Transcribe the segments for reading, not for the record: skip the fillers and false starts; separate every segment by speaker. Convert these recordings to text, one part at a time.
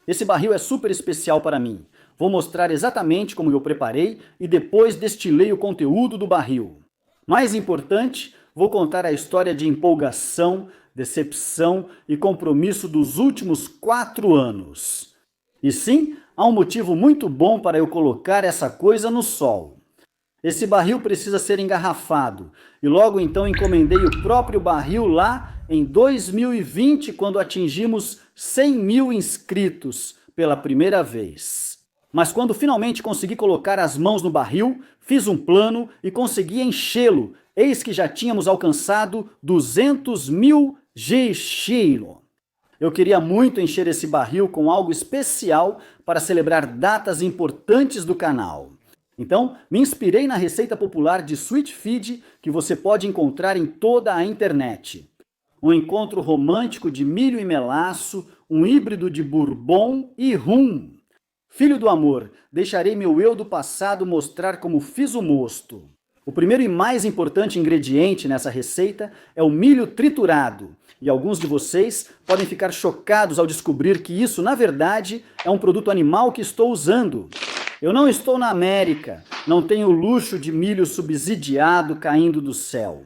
Speaker 1: Esse barril é super especial para mim. Vou mostrar exatamente como eu preparei e depois destilei o conteúdo do barril. Mais importante, vou contar a história de empolgação, decepção e compromisso dos últimos 4 anos. E sim, há um motivo muito bom para eu colocar essa coisa no sol. Esse barril precisa ser engarrafado, e logo então encomendei o próprio barril lá em 2020, quando atingimos 100 mil inscritos pela primeira vez. Mas quando finalmente consegui colocar as mãos no barril, fiz um plano e consegui enchê-lo, eis que já tínhamos alcançado 200 mil G-Cheiro. Eu queria muito encher esse barril com algo especial para celebrar datas importantes do canal. Então, me inspirei na receita popular de Sweet Feed que você pode encontrar em toda a internet. Um encontro romântico de milho e melaço, um híbrido de bourbon e rum. Filho do amor, deixarei meu eu do passado mostrar como fiz o mosto. O primeiro e mais importante ingrediente nessa receita é o milho triturado. E alguns de vocês podem ficar chocados ao descobrir que isso, na verdade, é um produto animal que estou usando. Eu não estou na América, não tenho o luxo de milho subsidiado caindo do céu.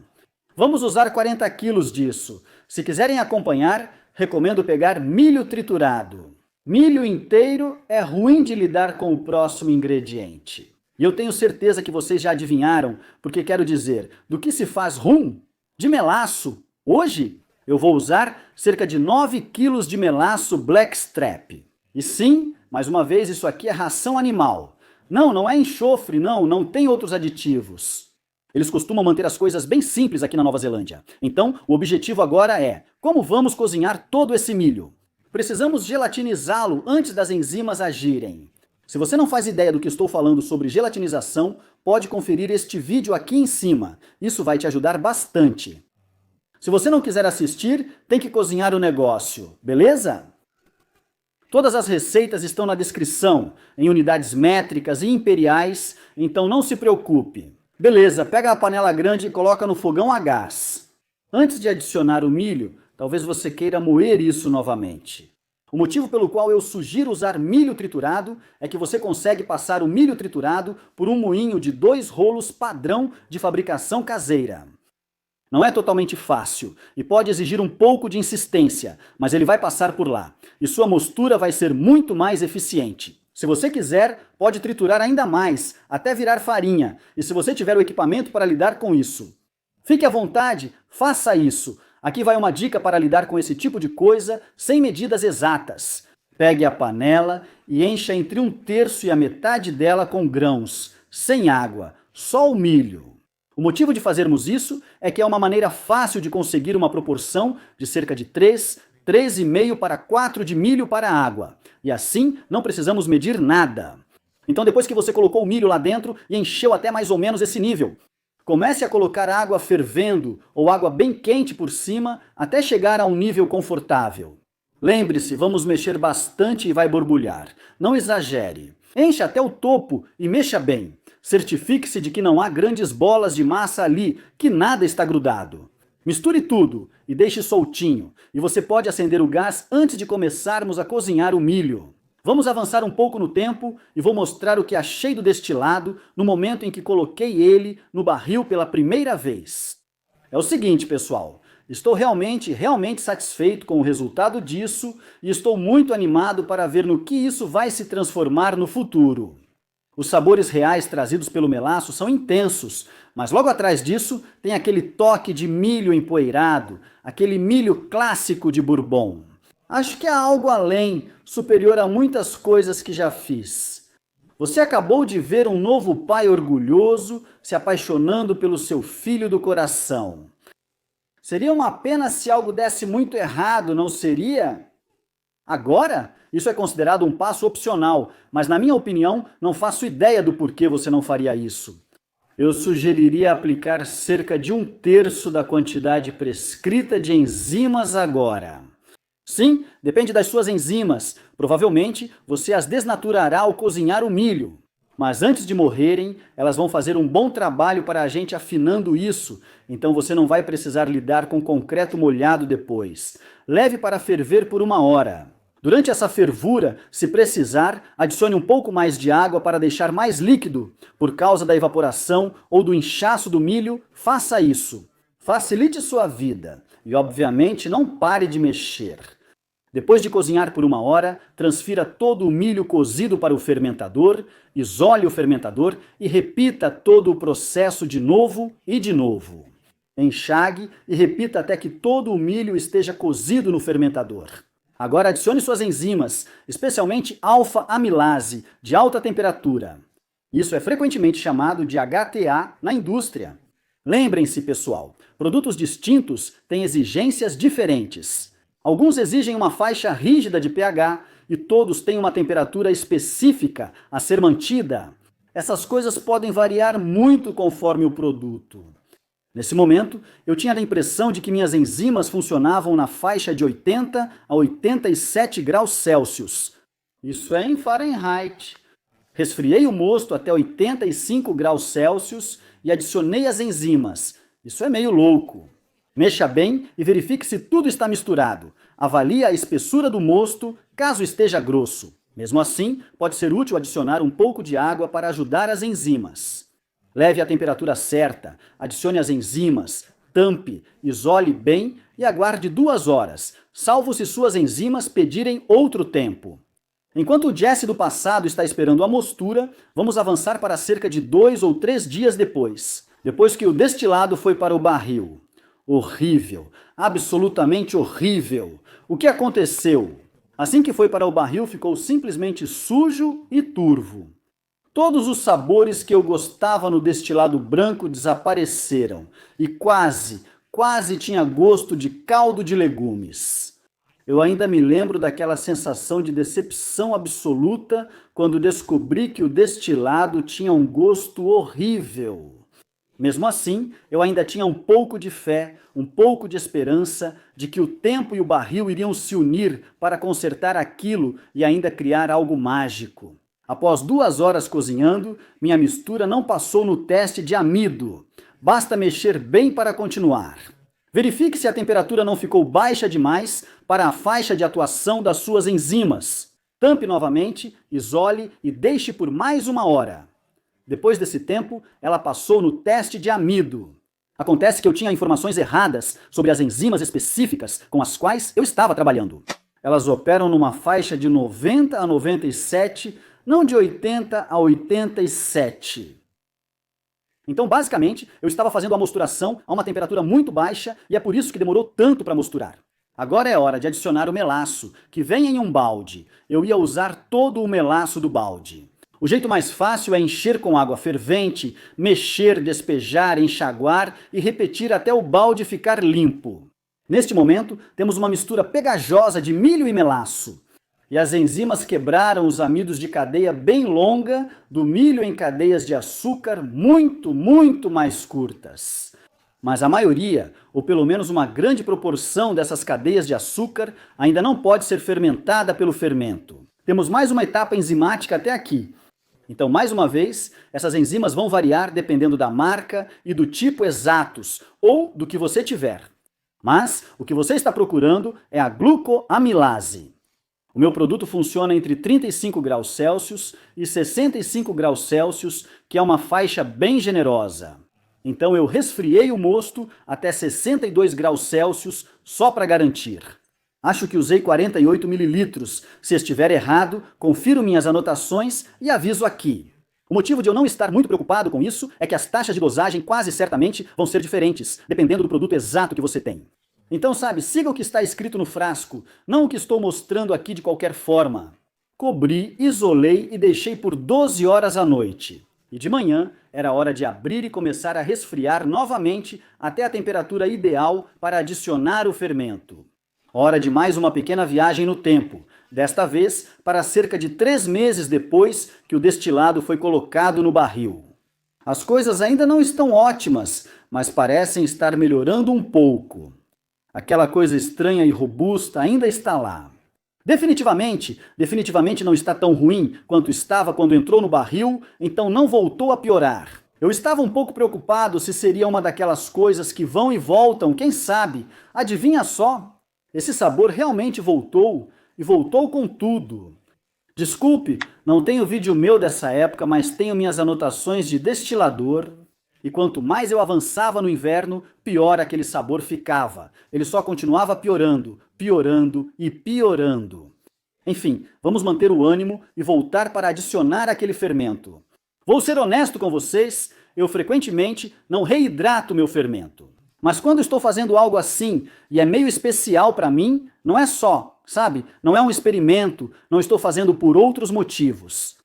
Speaker 1: Vamos usar 40 quilos disso. Se quiserem acompanhar, recomendo pegar milho triturado. Milho inteiro é ruim de lidar com o próximo ingrediente. E eu tenho certeza que vocês já adivinharam, porque quero dizer, do que se faz rum? De melaço. Hoje eu vou usar cerca de 9 quilos de melaço Blackstrap. E sim, mais uma vez, isso aqui é ração animal. Não é enxofre, não tem outros aditivos. Eles costumam manter as coisas bem simples aqui na Nova Zelândia. Então, o objetivo agora é, como vamos cozinhar todo esse milho? Precisamos gelatinizá-lo antes das enzimas agirem. Se você não faz ideia do que estou falando sobre gelatinização, pode conferir este vídeo aqui em cima. Isso vai te ajudar bastante. Se você não quiser assistir, tem que cozinhar o negócio, beleza? Todas as receitas estão na descrição, em unidades métricas e imperiais, então não se preocupe. Beleza, pega a panela grande e coloca no fogão a gás. Antes de adicionar o milho, talvez você queira moer isso novamente. O motivo pelo qual eu sugiro usar milho triturado é que você consegue passar o milho triturado por um moinho de 2 rolos padrão de fabricação caseira. Não é totalmente fácil e pode exigir um pouco de insistência, mas ele vai passar por lá e sua mostura vai ser muito mais eficiente. Se você quiser, pode triturar ainda mais, até virar farinha, e se você tiver o equipamento para lidar com isso. Fique à vontade, faça isso. Aqui vai uma dica para lidar com esse tipo de coisa sem medidas exatas. Pegue a panela e encha entre 1/3 e a metade dela com grãos, sem água, só o milho. O motivo de fazermos isso é que é uma maneira fácil de conseguir uma proporção de cerca de 3,5 para 4 de milho para água. E assim não precisamos medir nada. Então depois que você colocou o milho lá dentro e encheu até mais ou menos esse nível, comece a colocar água fervendo ou água bem quente por cima até chegar a um nível confortável. Lembre-se, vamos mexer bastante e vai borbulhar. Não exagere. Encha até o topo e mexa bem. Certifique-se de que não há grandes bolas de massa ali, que nada está grudado. Misture tudo e deixe soltinho, e você pode acender o gás antes de começarmos a cozinhar o milho. Vamos avançar um pouco no tempo e vou mostrar o que achei do destilado no momento em que coloquei ele no barril pela primeira vez. É o seguinte, pessoal, estou realmente satisfeito com o resultado disso e estou muito animado para ver no que isso vai se transformar no futuro. Os sabores reais trazidos pelo melaço são intensos, mas logo atrás disso tem aquele toque de milho empoeirado, aquele milho clássico de Bourbon. Acho que há algo além, superior a muitas coisas que já fiz. Você acabou de ver um novo pai orgulhoso se apaixonando pelo seu filho do coração. Seria uma pena se algo desse muito errado, não seria? Agora, isso é considerado um passo opcional, mas na minha opinião, não faço ideia do porquê você não faria isso. Eu sugeriria aplicar cerca de 1/3 da quantidade prescrita de enzimas agora. Sim, depende das suas enzimas. Provavelmente, você as desnaturará ao cozinhar o milho. Mas antes de morrerem, elas vão fazer um bom trabalho para a gente afinando isso, então você não vai precisar lidar com concreto molhado depois. Leve para ferver por 1 hora. Durante essa fervura, se precisar, adicione um pouco mais de água para deixar mais líquido. Por causa da evaporação ou do inchaço do milho, faça isso. Facilite sua vida e, obviamente, não pare de mexer. Depois de cozinhar por 1 hora, transfira todo o milho cozido para o fermentador, isole o fermentador e repita todo o processo de novo e de novo. Enxague e repita até que todo o milho esteja cozido no fermentador. Agora adicione suas enzimas, especialmente alfa-amilase, de alta temperatura. Isso é frequentemente chamado de HTA na indústria. Lembrem-se, pessoal, produtos distintos têm exigências diferentes. Alguns exigem uma faixa rígida de pH e todos têm uma temperatura específica a ser mantida. Essas coisas podem variar muito conforme o produto. Nesse momento, eu tinha a impressão de que minhas enzimas funcionavam na faixa de 80 a 87 graus Celsius. Isso é em Fahrenheit. Resfriei o mosto até 85 graus Celsius e adicionei as enzimas. Isso é meio louco. Mexa bem e verifique se tudo está misturado. Avalie a espessura do mosto, caso esteja grosso. Mesmo assim, pode ser útil adicionar um pouco de água para ajudar as enzimas. Leve a temperatura certa, adicione as enzimas, tampe, isole bem e aguarde 2 horas, salvo se suas enzimas pedirem outro tempo. Enquanto o Jesse do passado está esperando a mostura, vamos avançar para cerca de 2 ou 3 dias depois que o destilado foi para o barril. Horrível, absolutamente horrível. O que aconteceu? Assim que foi para o barril, ficou simplesmente sujo e turvo. Todos os sabores que eu gostava no destilado branco desapareceram e quase tinha gosto de caldo de legumes. Eu ainda me lembro daquela sensação de decepção absoluta quando descobri que o destilado tinha um gosto horrível. Mesmo assim, eu ainda tinha um pouco de fé, um pouco de esperança de que o tempo e o barril iriam se unir para consertar aquilo e ainda criar algo mágico. Após 2 horas cozinhando, minha mistura não passou no teste de amido. Basta mexer bem para continuar. Verifique se a temperatura não ficou baixa demais para a faixa de atuação das suas enzimas. Tampe novamente, isole e deixe por mais 1 hora. Depois desse tempo, ela passou no teste de amido. Acontece que eu tinha informações erradas sobre as enzimas específicas com as quais eu estava trabalhando. Elas operam numa faixa de 90 a 97, não de 80 a 87. Então, basicamente, eu estava fazendo a mosturação a uma temperatura muito baixa e é por isso que demorou tanto para mosturar. Agora é hora de adicionar o melaço, que vem em um balde. Eu ia usar todo o melaço do balde. O jeito mais fácil é encher com água fervente, mexer, despejar, enxaguar e repetir até o balde ficar limpo. Neste momento, temos uma mistura pegajosa de milho e melaço. E as enzimas quebraram os amidos de cadeia bem longa do milho em cadeias de açúcar muito mais curtas. Mas a maioria, ou pelo menos uma grande proporção dessas cadeias de açúcar, ainda não pode ser fermentada pelo fermento. Temos mais uma etapa enzimática até aqui. Então, mais uma vez, essas enzimas vão variar dependendo da marca e do tipo exatos, ou do que você tiver. Mas o que você está procurando é a glucoamilase. O meu produto funciona entre 35 graus Celsius e 65 graus Celsius, que é uma faixa bem generosa. Então eu resfriei o mosto até 62 graus Celsius só para garantir. Acho que usei 48 mililitros. Se estiver errado, confiro minhas anotações e aviso aqui. O motivo de eu não estar muito preocupado com isso é que as taxas de dosagem quase certamente vão ser diferentes, dependendo do produto exato que você tem. Então, siga o que está escrito no frasco, não o que estou mostrando aqui de qualquer forma. Cobri, isolei e deixei por 12 horas à noite. E de manhã era hora de abrir e começar a resfriar novamente até a temperatura ideal para adicionar o fermento. Hora de mais uma pequena viagem no tempo, desta vez para cerca de 3 meses depois que o destilado foi colocado no barril. As coisas ainda não estão ótimas, mas parecem estar melhorando um pouco. Aquela coisa estranha e robusta ainda está lá. Definitivamente não está tão ruim quanto estava quando entrou no barril, então não voltou a piorar. Eu estava um pouco preocupado se seria uma daquelas coisas que vão e voltam, quem sabe? Adivinha só? Esse sabor realmente voltou. e voltou com tudo. Desculpe, não tenho vídeo meu dessa época, mas tenho minhas anotações de destilador. E quanto mais eu avançava no inverno, pior aquele sabor ficava. Ele só continuava piorando, piorando e piorando. Enfim, vamos manter o ânimo e voltar para adicionar aquele fermento. Vou ser honesto com vocês, eu frequentemente não reidrato meu fermento. Mas quando estou fazendo algo assim e é meio especial para mim, não é só, sabe? Não é um experimento, não estou fazendo por outros motivos.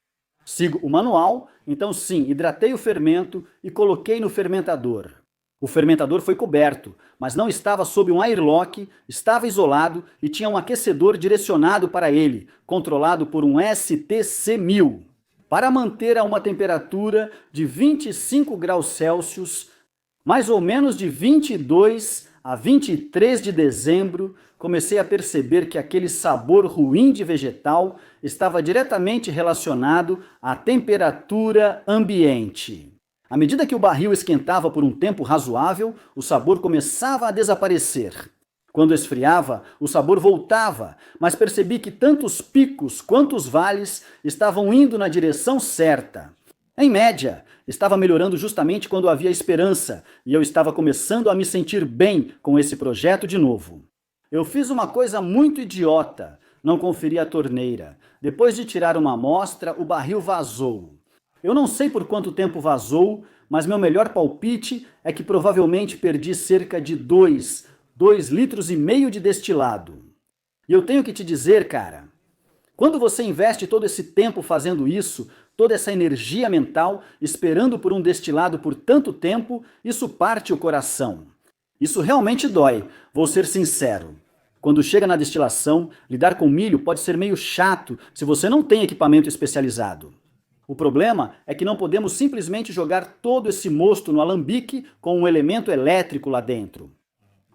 Speaker 1: Sigo o manual, então sim, hidratei o fermento e coloquei no fermentador. O fermentador foi coberto, mas não estava sob um airlock, estava isolado e tinha um aquecedor direcionado para ele, controlado por um STC-1000, para manter a uma temperatura de 25 graus Celsius, mais ou menos de 22 a 23 de dezembro, comecei a perceber que aquele sabor ruim de vegetal estava diretamente relacionado à temperatura ambiente. À medida que o barril esquentava por um tempo razoável, o sabor começava a desaparecer. Quando esfriava, o sabor voltava, mas percebi que tanto os picos quanto os vales estavam indo na direção certa. Em média, estava melhorando justamente quando havia esperança, e eu estava começando a me sentir bem com esse projeto de novo. Eu fiz uma coisa muito idiota, não conferi a torneira. Depois de tirar uma amostra, o barril vazou. Eu não sei por quanto tempo vazou, mas meu melhor palpite é que provavelmente perdi cerca de 2 litros e meio de destilado. E eu tenho que te dizer, cara, quando você investe todo esse tempo fazendo isso, toda essa energia mental, esperando por um destilado por tanto tempo, isso parte o coração. Isso realmente dói, vou ser sincero. Quando chega na destilação, lidar com milho pode ser meio chato se você não tem equipamento especializado. O problema é que não podemos simplesmente jogar todo esse mosto no alambique com um elemento elétrico lá dentro.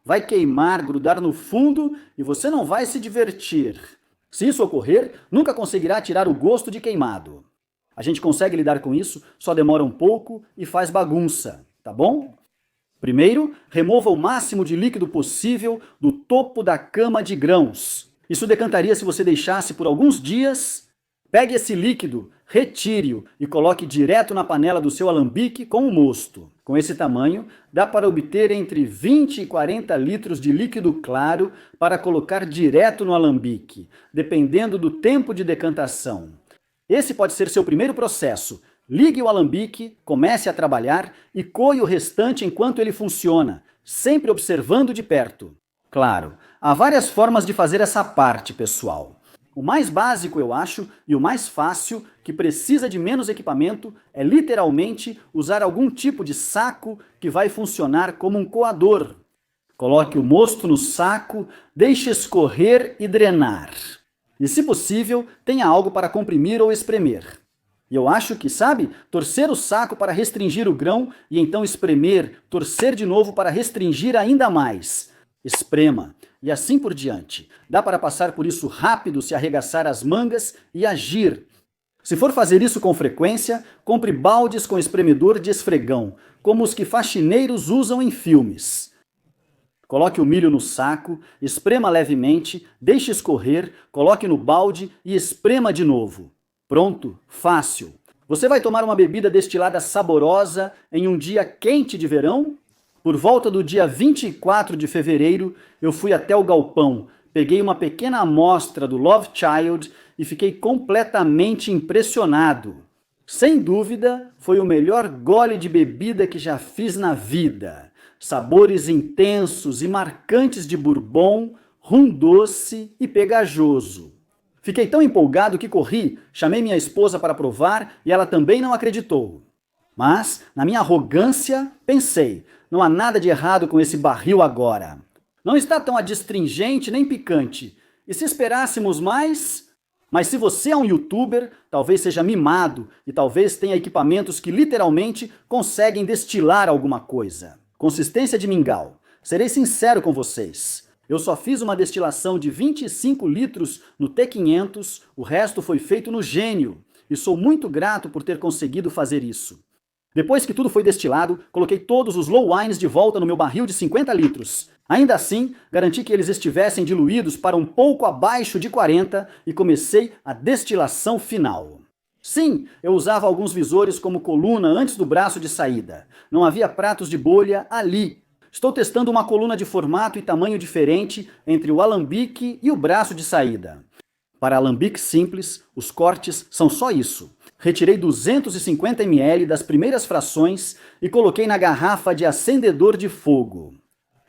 Speaker 1: Vai queimar, grudar no fundo e você não vai se divertir. Se isso ocorrer, nunca conseguirá tirar o gosto de queimado. A gente consegue lidar com isso, só demora um pouco e faz bagunça, tá bom? Primeiro, remova o máximo de líquido possível do topo da cama de grãos. Isso decantaria se você deixasse por alguns dias. Pegue esse líquido, retire-o e coloque direto na panela do seu alambique com o mosto. Com esse tamanho, dá para obter entre 20 e 40 litros de líquido claro para colocar direto no alambique, dependendo do tempo de decantação. Esse pode ser seu primeiro processo. Ligue o alambique, comece a trabalhar e coe o restante enquanto ele funciona, sempre observando de perto. Claro, há várias formas de fazer essa parte, pessoal. O mais básico, eu acho, e o mais fácil, que precisa de menos equipamento, é literalmente usar algum tipo de saco que vai funcionar como um coador. Coloque o mosto no saco, deixe escorrer e drenar. E, se possível, tenha algo para comprimir ou espremer. E eu acho que, sabe, torcer o saco para restringir o grão e então espremer, torcer de novo para restringir ainda mais. Esprema. E assim por diante. Dá para passar por isso rápido se arregaçar as mangas e agir. Se for fazer isso com frequência, compre baldes com espremedor de esfregão, como os que faxineiros usam em filmes. Coloque o milho no saco, esprema levemente, deixe escorrer, coloque no balde e esprema de novo. Pronto, fácil. Você vai tomar uma bebida destilada saborosa em um dia quente de verão? Por volta do dia 24 de fevereiro, eu fui até o galpão, peguei uma pequena amostra do Love Child e fiquei completamente impressionado. Sem dúvida, foi o melhor gole de bebida que já fiz na vida. Sabores intensos e marcantes de bourbon, rum doce e pegajoso. Fiquei tão empolgado que corri, chamei minha esposa para provar e ela também não acreditou. Mas, na minha arrogância, pensei, não há nada de errado com esse barril agora. Não está tão adstringente nem picante. E se esperássemos mais? Mas se você é um youtuber, talvez seja mimado e talvez tenha equipamentos que literalmente conseguem destilar alguma coisa. Consistência de mingau. Serei sincero com vocês. Eu só fiz uma destilação de 25 litros no T500, o resto foi feito no Gênio. E sou muito grato por ter conseguido fazer isso. Depois que tudo foi destilado, coloquei todos os low wines de volta no meu barril de 50 litros. Ainda assim, garanti que eles estivessem diluídos para um pouco abaixo de 40 e comecei a destilação final. Sim, eu usava alguns visores como coluna antes do braço de saída. Não havia pratos de bolha ali. Estou testando uma coluna de formato e tamanho diferente entre o alambique e o braço de saída. Para alambique simples, os cortes são só isso. Retirei 250 ml das primeiras frações e coloquei na garrafa de acendedor de fogo.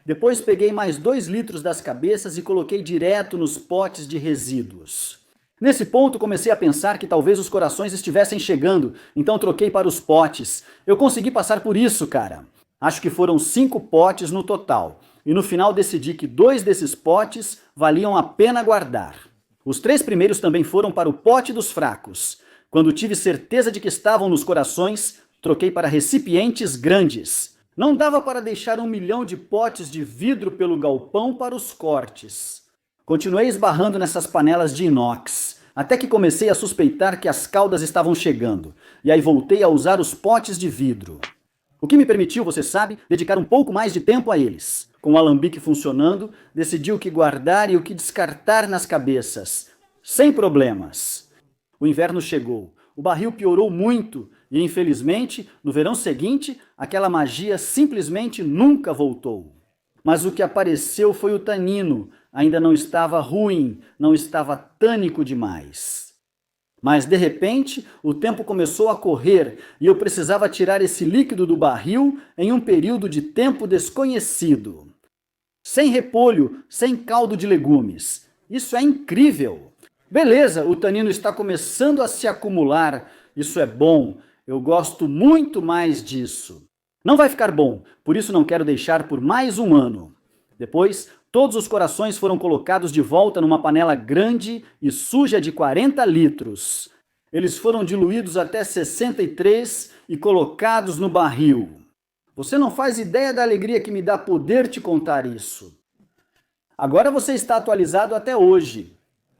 Speaker 1: Depois peguei mais 2 litros das cabeças e coloquei direto nos potes de resíduos. Nesse ponto comecei a pensar que talvez os corações estivessem chegando, então troquei para os potes. Eu consegui passar por isso, cara. Acho que foram 5 potes no total, e no final decidi que 2 desses potes valiam a pena guardar. Os 3 primeiros também foram para o pote dos fracos. Quando tive certeza de que estavam nos corações, troquei para recipientes grandes. Não dava para deixar 1 milhão de potes de vidro pelo galpão para os cortes. Continuei esbarrando nessas panelas de inox, até que comecei a suspeitar que as caudas estavam chegando, e aí voltei a usar os potes de vidro. O que me permitiu, você sabe, dedicar um pouco mais de tempo a eles. Com o alambique funcionando, decidi o que guardar e o que descartar nas cabeças, sem problemas. O inverno chegou, o barril piorou muito e, infelizmente, no verão seguinte, aquela magia simplesmente nunca voltou. Mas o que apareceu foi o tanino, ainda não estava ruim, não estava tânico demais. Mas, de repente, o tempo começou a correr e eu precisava tirar esse líquido do barril em um período de tempo desconhecido. Sem repolho, sem caldo de legumes. Isso é incrível! Beleza, o tanino está começando a se acumular. Isso é bom. Eu gosto muito mais disso. Não vai ficar bom, por isso não quero deixar por mais 1 ano. Depois, todos os corações foram colocados de volta numa panela grande e suja de 40 litros. Eles foram diluídos até 63 e colocados no barril. Você não faz ideia da alegria que me dá poder te contar isso. Agora você está atualizado até hoje.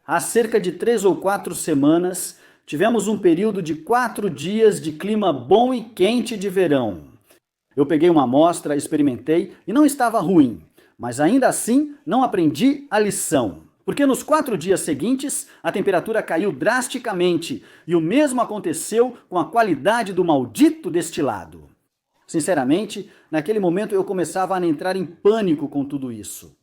Speaker 1: Há cerca de 3 ou 4 semanas, tivemos um período de 4 dias de clima bom e quente de verão. Eu peguei uma amostra, experimentei e não estava ruim. Mas ainda assim, não aprendi a lição. Porque nos 4 dias seguintes, a temperatura caiu drasticamente e o mesmo aconteceu com a qualidade do maldito destilado. Sinceramente, naquele momento eu começava a entrar em pânico com tudo isso.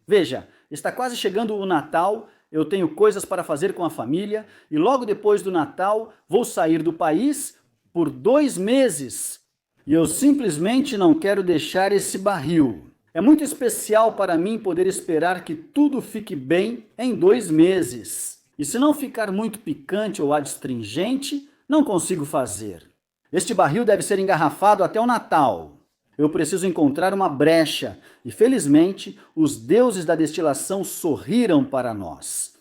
Speaker 1: Veja, está quase chegando o Natal, eu tenho coisas para fazer com a família e logo depois do Natal vou sair do país por 2 meses. E eu simplesmente não quero deixar esse barril. É muito especial para mim poder esperar que tudo fique bem em 2 meses. E se não ficar muito picante ou adstringente, não consigo fazer. Este barril deve ser engarrafado até o Natal. Eu preciso encontrar uma brecha e, felizmente, os deuses da destilação sorriram para nós.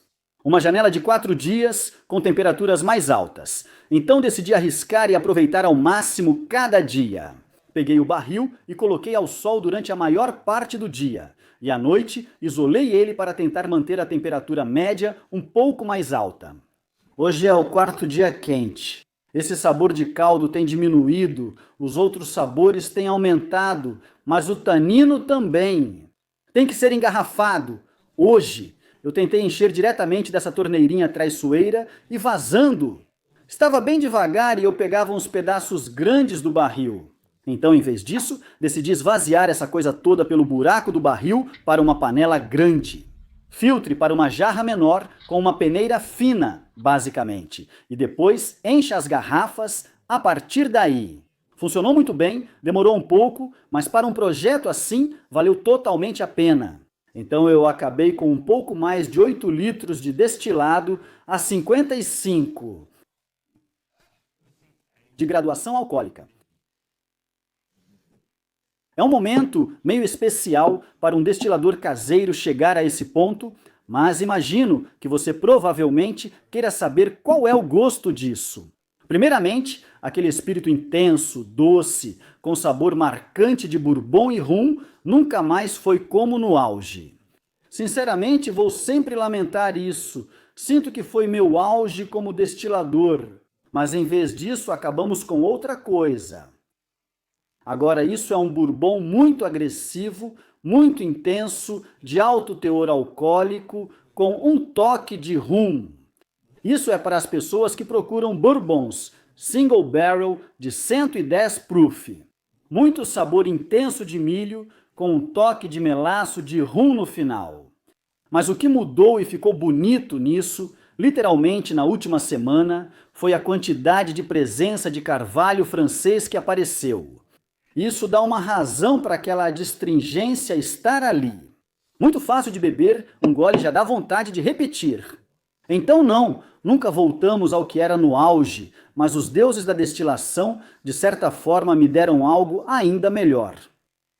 Speaker 1: Uma janela de 4 dias com temperaturas mais altas. Então decidi arriscar e aproveitar ao máximo cada dia. Peguei o barril e coloquei ao sol durante a maior parte do dia. E à noite, isolei ele para tentar manter a temperatura média um pouco mais alta. Hoje é o 4º dia quente. Esse sabor de caldo tem diminuído, os outros sabores têm aumentado, mas o tanino também. Tem que ser engarrafado. Hoje, eu tentei encher diretamente dessa torneirinha traiçoeira e vazando. Estava bem devagar e eu pegava uns pedaços grandes do barril. Então, em vez disso, decidi esvaziar essa coisa toda pelo buraco do barril para uma panela grande. Filtre para uma jarra menor com uma peneira fina, basicamente. E depois encha as garrafas a partir daí. Funcionou muito bem, demorou um pouco, mas para um projeto assim, valeu totalmente a pena. Então eu acabei com um pouco mais de 8 litros de destilado a 55 de graduação alcoólica. É um momento meio especial para um destilador caseiro chegar a esse ponto, mas imagino que você provavelmente queira saber qual é o gosto disso. Primeiramente, aquele espírito intenso, doce, com sabor marcante de bourbon e rum, nunca mais foi como no auge. Sinceramente, vou sempre lamentar isso. Sinto que foi meu auge como destilador, mas em vez disso acabamos com outra coisa. Agora, isso é um bourbon muito agressivo, muito intenso, de alto teor alcoólico, com um toque de rum. Isso é para as pessoas que procuram bourbons single barrel de 110 proof. Muito sabor intenso de milho, com um toque de melaço de rum no final. Mas o que mudou e ficou bonito nisso, literalmente na última semana, foi a quantidade de presença de carvalho francês que apareceu. Isso dá uma razão para aquela adstringência estar ali. Muito fácil de beber, um gole já dá vontade de repetir. Então não, nunca voltamos ao que era no auge, mas os deuses da destilação, de certa forma, me deram algo ainda melhor.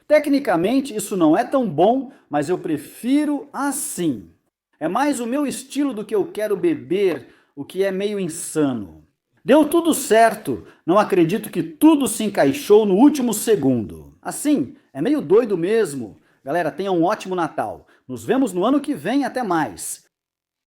Speaker 1: Tecnicamente, isso não é tão bom, mas eu prefiro assim. É mais o meu estilo do que eu quero beber, o que é meio insano. Deu tudo certo, não acredito que tudo se encaixou no último segundo. Assim, é meio doido mesmo. Galera, tenha um ótimo Natal. Nos vemos no ano que vem, até mais.